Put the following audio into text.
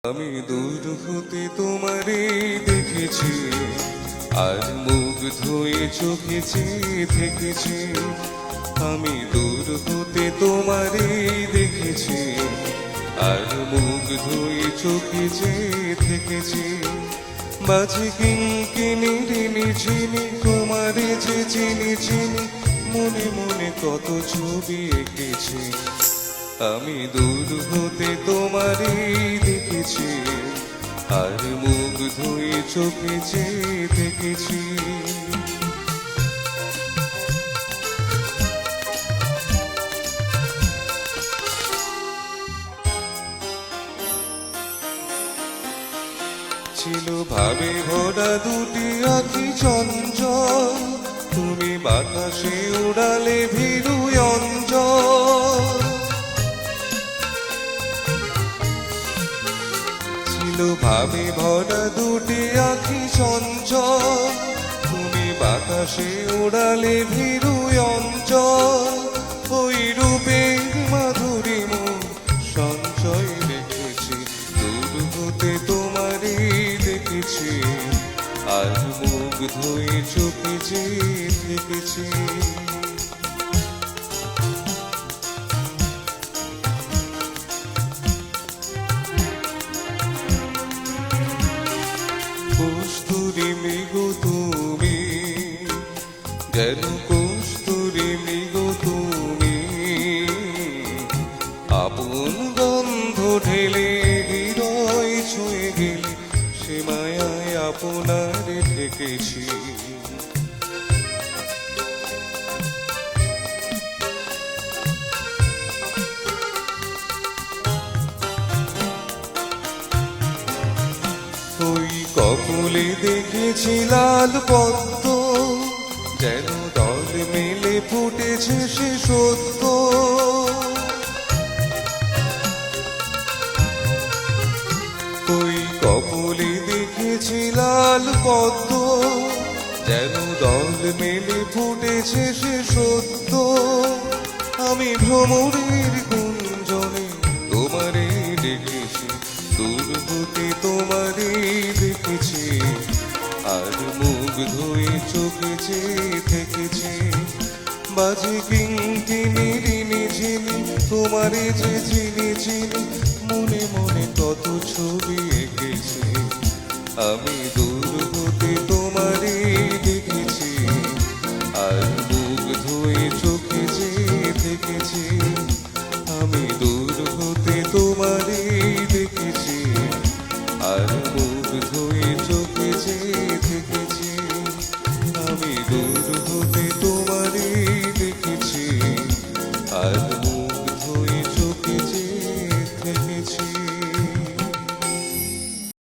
আমি দূর হতে তোমারে দেখেছি, আর মুখ ধুয়ে চোখে চেয়ে থেকেছি। আমি দূর হতে তোমারে দেখেছি, আর মুখ ধুয়ে চোখে চেয়ে থেকেছি। বাজে কিনকিনি ঋণী ঝিনি, তোমারে যে চিনি চিনি, মনে মনে কত ছবি এঁকেছি। আমি দূর হতে তোমারে দেখেছি, আর মুখ ধুয়ে চোখে চেয়ে দেখেছি। ছিল ভাবে ভরা দুটি আঁখি চঞ্চল, তুমি বাতাসে উড়ালে ভীরু অঞ্চল। ছিল ভাবে ভরা দুটি আঁখি চঞ্চল, তুমি বাতাসে উড়ালে ভীরু অঞ্চল। ওই রূপের মাধুরী মন সঞ্চয় রেখেছি, দূর হতে তোমারে দেখেছি, আর মুখ ধুয়ে চোখে চেয়ে থেকেছি। কস্তুরী মৃগ তুমি, যেন কস্তুরী মৃগ তুমি, আপন গন্ধ ঢেলে হৃদয় ছুঁয়ে গেলে, সে মায়ায় আপনারে ঢেকেছি। ওই কপলে দেখেছি লাল পদ্ম, যেন দল মেলে ফুটেছে সে সত্য। ওই কপলে দেখেছি লাল পদ্ম, যেন দল মেলে ফুটেছে সে সত্য। আমি ভ্রমরের গুঞ্জনে তোমারে দেখেছি, দূর হতে তোমারে দেখেছি, আর মুখ ধুয়ে চোখে চেয়ে থেকেছি। বাজে কিনকিনি ঋণী ঝিনি, তোমারে যে চিনি চিনি, মনে মনে কত ছবি এঁকেছি। আমি দূর হতে তোমারে দেখেছি, আর মুখ ধুয়ে চোখে চেয়ে থেকেছি। আমি দূর হতে তোমারে দেখেছি, আর মুখ ধুয়ে চোখে চেয়ে থেকেছি।